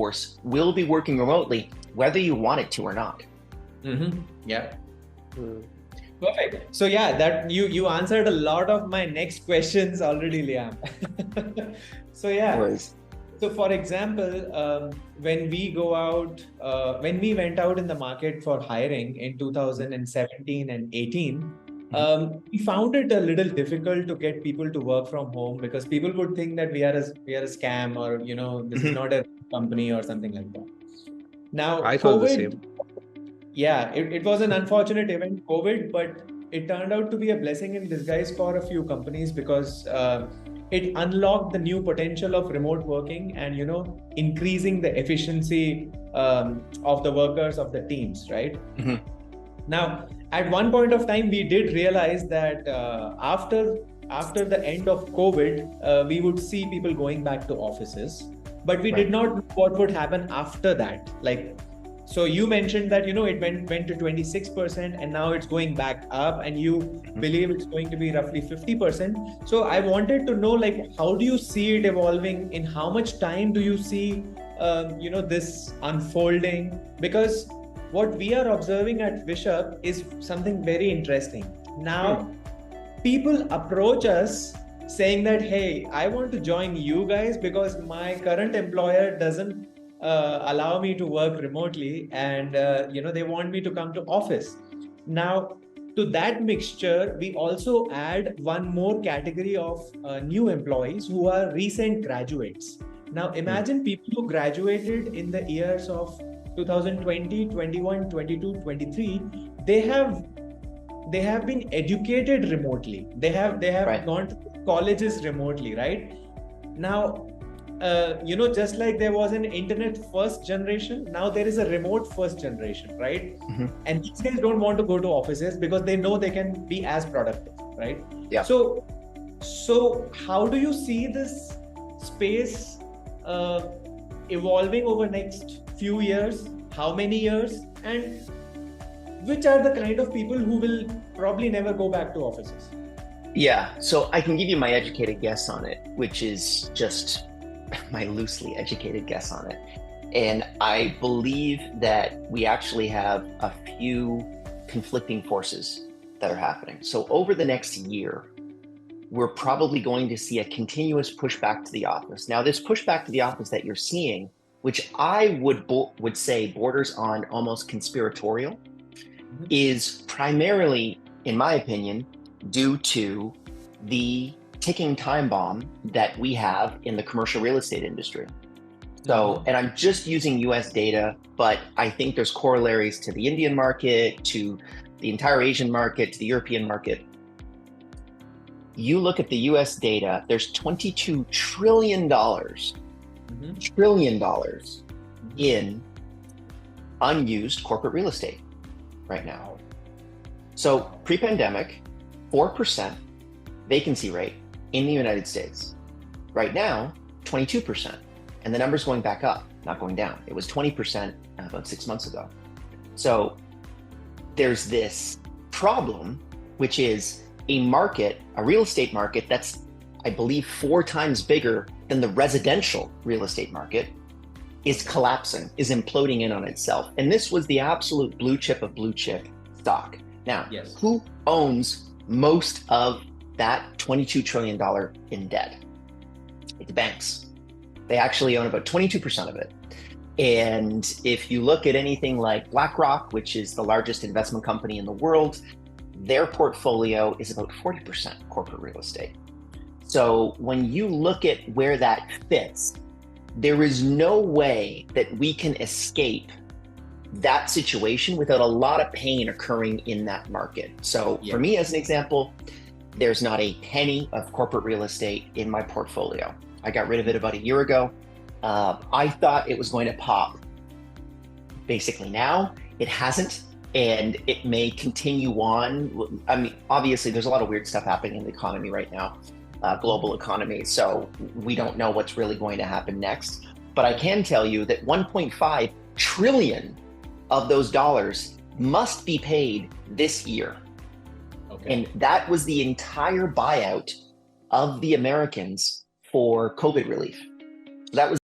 workforce will be working remotely, whether you want it to or not. Yeah. Perfect. So yeah, that you answered a lot of my next questions already, Liam. So yeah. So for example, when we go out, when we went out in the market for hiring in 2017 and 18, we found it a little difficult to get people to work from home because people would think that we are a scam, or this is not a company or something like that. Now, I thought the same. Yeah, it was an unfortunate event, COVID, but it turned out to be a blessing in disguise for a few companies because it unlocked the new potential of remote working and increasing the efficiency of the workers, of the teams, right? Now, at one point of time, we did realize that after the end of COVID, we would see people going back to offices, but we did not know what would happen after that. So you mentioned that it went to 26% and now it's going back up, and you believe it's going to be roughly 50%. So I wanted to know, how do you see it evolving? In how much time do you see this unfolding? Because what we are observing at Wishup is something very interesting. Now, people approach us saying that, hey, I want to join you guys because my current employer doesn't allow me to work remotely, and they want me to come to office. Now, to that mixture, we also add one more category of new employees who are recent graduates. Now, imagine people who graduated in the years of 2020, 21, 22, 23. They have been educated remotely. They have gone to colleges remotely, right? Now, just like there was an internet first generation, now there is a remote first generation, right? And these guys don't want to go to offices because they know they can be as productive, right? Yeah. So how do you see this space evolving over next few years? How many years? And which are the kind of people who will probably never go back to offices? Yeah, so I can give you my educated guess on it, which is just my loosely educated guess on it. And I believe that we actually have a few conflicting forces that are happening. So over the next year, we're probably going to see a continuous pushback to the office. Now, this pushback to the office that you're seeing, which I would say borders on almost conspiratorial, is primarily, in my opinion, due to the ticking time bomb that we have in the commercial real estate industry. So, and I'm just using US data, but I think there's corollaries to the Indian market, to the entire Asian market, to the European market. You look at the US data, there's $22 trillion, in unused corporate real estate right now. So pre-pandemic, 4% vacancy rate in the United States. Right now, 22%. And the number's going back up, not going down. It was 20% about 6 months ago. So there's this problem, which is a market, a real estate market that's, I believe, 4 times bigger than the residential real estate market, is collapsing, is imploding in on itself. And this was the absolute blue chip of blue chip stock. Now, who owns most of that $22 trillion in debt? It's banks. They actually own about 22% of it. And if you look at anything like BlackRock, which is the largest investment company in the world, their portfolio is about 40% corporate real estate. So when you look at where that fits, there is no way that we can escape that situation without a lot of pain occurring in that market. So for me, as an example, there's not a penny of corporate real estate in my portfolio. I got rid of it about a year ago. I thought it was going to pop. Basically now, it hasn't, and it may continue on. I mean, obviously there's a lot of weird stuff happening in the economy right now, global economy. So we don't know what's really going to happen next. But I can tell you that 1.5 trillion of those dollars must be paid this year. And that was the entire buyout of the Americans for COVID relief. That was